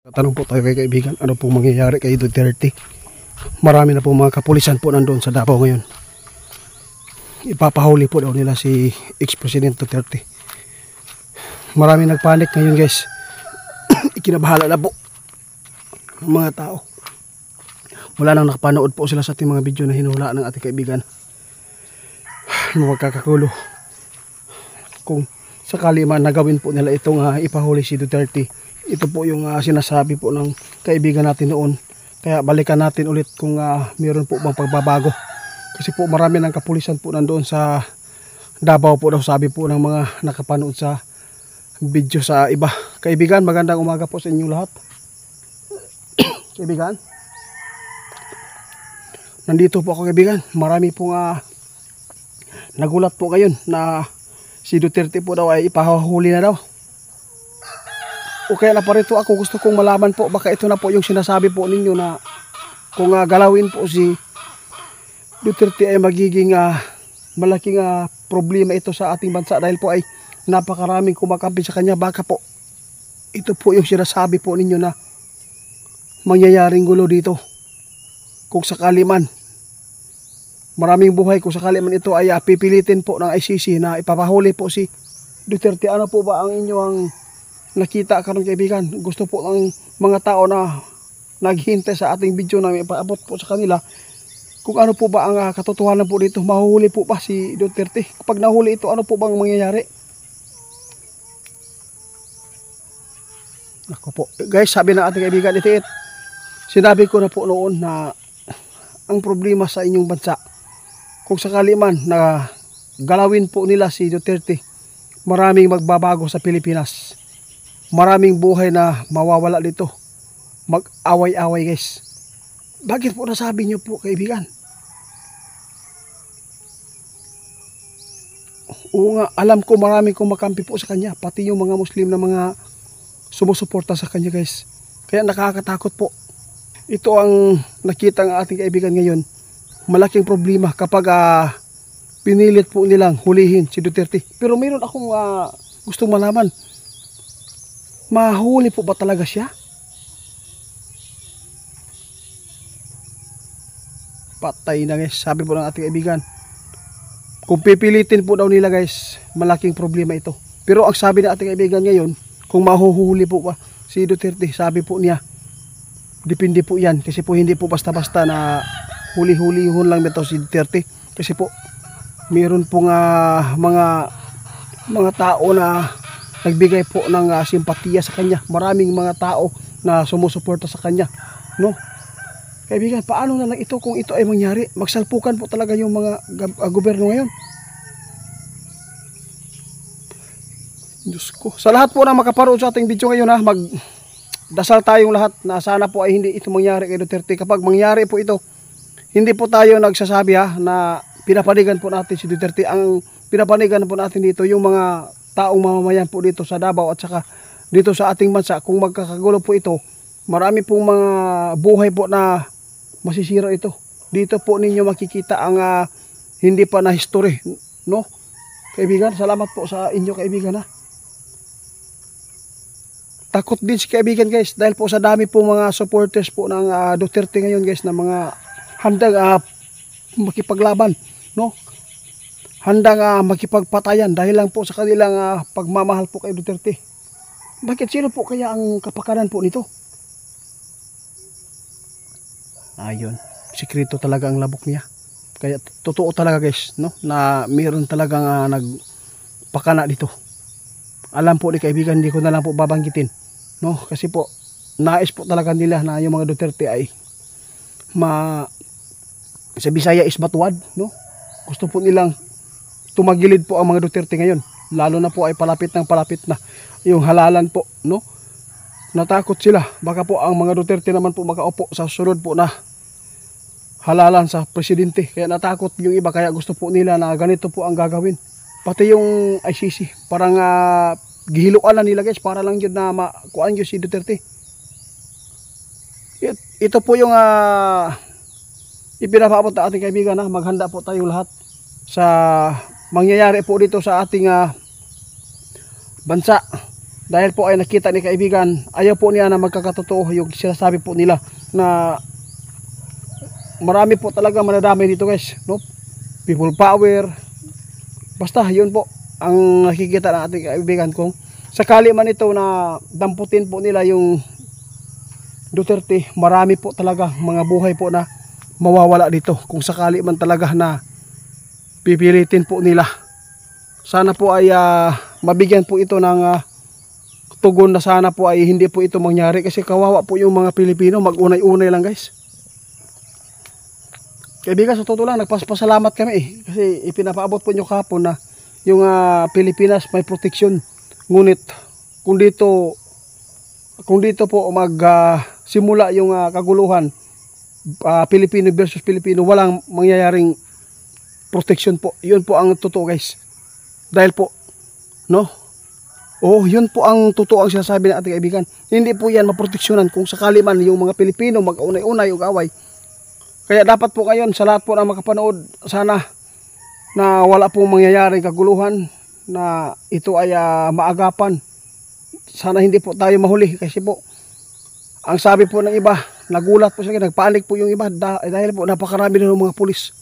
Tanong po tayo kay kaibigan, ano pong mangyayari kay Duterte? Marami na po mga kapulisan po nandoon sa Davao ngayon. Ipapahuli po daw nila si ex-president Duterte. Marami nagpanik ngayon guys. Ikinabahala na po ng mga tao. Wala nang nakapanood po sila sa ating mga video na hinula ng ating kaibigan. Magkakagulo. Kung sakali man nagawin po nila itong ipahuli si Duterte, ito po yung sinasabi po ng kaibigan natin noon. Kaya balikan natin ulit kung mayroon po bang pagbabago. Kasi po marami ng kapulisan po nandoon sa Davao po daw, sabi po ng mga nakapanood sa video sa iba. Kaibigan, magandang umaga po sa inyong lahat. Kaibigan, nandito po ako kaibigan. Marami pong nagulat po ngayon na si Duterte po daw ay ipahuli na daw. O kaya na parito ako, gusto kong malaman po, baka ito na po yung sinasabi po ninyo na kung galawin po si Duterte ay magiging malaking problema ito sa ating bansa dahil po ay napakaraming kumakampi sa kanya. Baka po ito po yung sinasabi po ninyo na mangyayaring gulo dito kung sakali man. Maraming buhay kung sakali man ito ay pipilitin po ng ICC na ipapahuli po si Duterte. Ano po ba ang inyong nakita karon kaibigan? Gusto po ng mga tao na naghihintay sa ating video na may paabot po sa kanila kung ano po ba ang katotohanan po dito. Mahuhuli po ba si Duterte? Kapag nahuli ito, ano po bang mangyayari? Ako po guys, sabi ng ating kaibigan itiit, sinabi ko na po noon na ang problema sa inyong bansa, kung sakali man na galawin po nila si Duterte, maraming magbabago sa Pilipinas. Maraming buhay na mawawala dito. Mag-away-away guys. Bakit po nasabi niyo po kaibigan? Oo nga, alam ko maraming kumakampi po sa kanya. Pati yung mga Muslim na mga sumusuporta sa kanya guys. Kaya nakakatakot po. Ito ang nakita ng ating kaibigan ngayon. Malaking problema kapag pinilit po nilang hulihin si Duterte. Pero mayroon akong gustong malaman. Mahuli po ba talaga siya? Patay na guys, sabi po ng ating kaibigan. Kung pipilitin po daw nila guys, malaking problema ito. Pero ang sabi ng ating kaibigan ngayon, kung mahuhuli po ba si Duterte, sabi po niya, depende po yan. Kasi po hindi po basta-basta na huli-hulihon lang ito si Duterte. Kasi po, mayroon pong mga tao na nagbigay po ng simpatiya sa kanya. Maraming mga tao na sumusuporta sa kanya, no? Kaibigan, paano na lang ito kung ito ay mangyari? Magsalpukan po talaga yung mga gobyerno ngayon. Diyos ko. Sa lahat po na makaparoon sa ating video ngayon magdasal tayong lahat na sana po ay hindi ito mangyari kay Duterte. Kapag mangyari po ito, hindi po tayo nagsasabi na pinapanigan po natin si Duterte. Ang pinapanigan po natin dito yung mga taong mamamayan po dito sa Davao at saka dito sa ating bansa. Kung magkakagulo po ito, marami pong mga buhay po na masisira ito. Dito po ninyo makikita ang hindi pa na history, no? Kaibigan, salamat po sa inyo kaibigan Takot din si kaibigan guys dahil po sa dami po mga supporters po ng Duterte ngayon guys na mga handang makipaglaban, no? Handang makipagpatayan dahil lang po sa kanilang pagmamahal po kay Duterte. Bakit sino po kaya ang kapakanan po nito? Ayun, sikreto talaga ang labok niya. Kaya totoo talaga guys, no? Na mayroon talagang nagpakana dito. Alam po ni kaibigan, hindi ko na lang po babanggitin, no? Kasi po nais po talaga nila na yung mga Duterte ay sa Bisaya is matuwad, no? Gusto po nilang tumagilid po ang mga Duterte ngayon. Lalo na po ay palapit na yung halalan po, no? Natakot sila. Baka po ang mga Duterte naman po makaupo sa sunod po na halalan sa presidente. Kaya natakot yung iba. Kaya gusto po nila na ganito po ang gagawin. Pati yung ICC. Parang gihiluan na nila guys. Para lang yun na makuhaan yun si Duterte. Ito po yung ipinapaabot na ating kaibigan maghanda po tayong lahat sa mangyayari po dito sa ating bansa. Dahil po ay nakita ni kaibigan, ayaw po niya na magkakatotoo yung sinasabi po nila na marami po talaga manadamay dito guys, no? People power. Basta yun po ang nakikita ng ating kaibigan. Kung sakali man ito na damputin po nila yung Duterte, marami po talaga mga buhay po na mawawala dito. Kung sakali man talaga na pipilitin po nila. Sana po ay mabigyan po ito ng tugon na sana po ay hindi po ito mangyari. Kasi kawawa po yung mga Pilipino, mag-unay-unay lang guys. Kaibigan, sa totoo lang, nagpasalamat kami kasi ipinapaabot po nyo kahapon na yung Pilipinas may proteksyon. Ngunit kung dito po simula yung kaguluhan, Pilipino versus Pilipino, walang mangyayaring proteksyon po. Yun po ang totoo guys. Dahil po, no? Yun po ang totoo ang sinasabi ng ating kaibigan. Hindi po yan maproteksyonan kung sakali man yung mga Pilipino mag-unay-unay yung away. Kaya dapat po ngayon sa lahat po na makapanood, sana na wala pong mangyayaring kaguluhan, na ito ay maagapan. Sana hindi po tayo mahuli kasi po ang sabi po ng iba, nagulat po sila, nagpanik po yung iba dahil po napakarami na ng mga pulis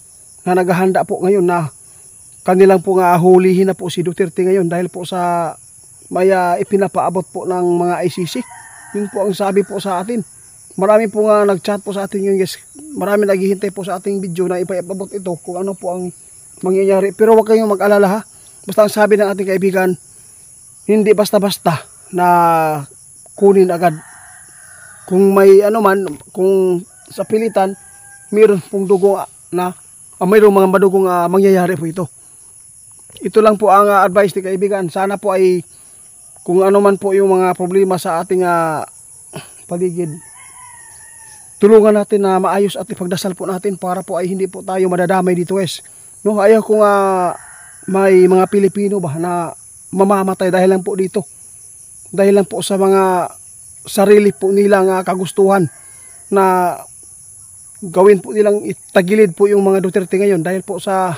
na naghahanda po ngayon na kanilang po hulihin na po si Duterte ngayon dahil po sa may ipinapaabot po ng mga ICC. Yun po ang sabi po sa atin. Marami po nag-chat po sa atin yun guys. Marami naghihintay po sa ating video na ipaabot ito kung ano po ang mangyayari. Pero huwag kayong mag-alala ha. Basta ang sabi ng ating kaibigan, hindi basta-basta na kunin agad. Kung may kung sa pilitan, mayroon pong dugo na mayroong mga madugong mangyayari po ito. Ito lang po ang advice ni kaibigan. Sana po ay kung ano man po yung mga problema sa ating paligid, tulungan natin na maayos at ipagdasal po natin para po ay hindi po tayo madadamay dito guys. No, ayaw kung may mga Pilipino ba na mamamatay dahil lang po dito. Dahil lang po sa mga sarili po nilang kagustuhan na gawin po nilang itagilid po yung mga Duterte ngayon dahil po sa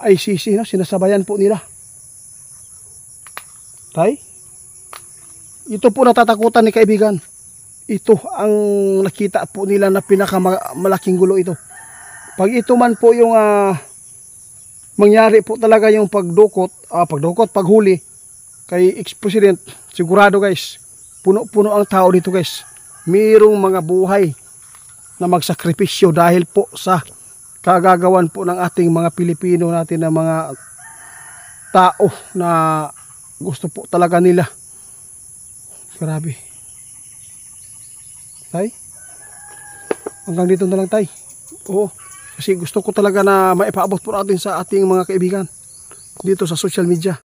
ICC, no, sinasabayan po nila. Tay, ito po natatakutan ni kaibigan. Ito ang nakita po nila na pinakamalaking gulo ito. Pag ito man po yung mangyari po talaga yung paghuli kay ex-president, sigurado guys, puno-puno ang tao dito guys. Mayroong mga buhay na magsakripisyo dahil po sa kagagawan po ng ating mga Pilipino natin na mga tao na gusto po talaga nila. Grabe. Tay, hanggang dito na lang tay. Kasi gusto ko talaga na maipaabot po natin sa ating mga kaibigan dito sa social media.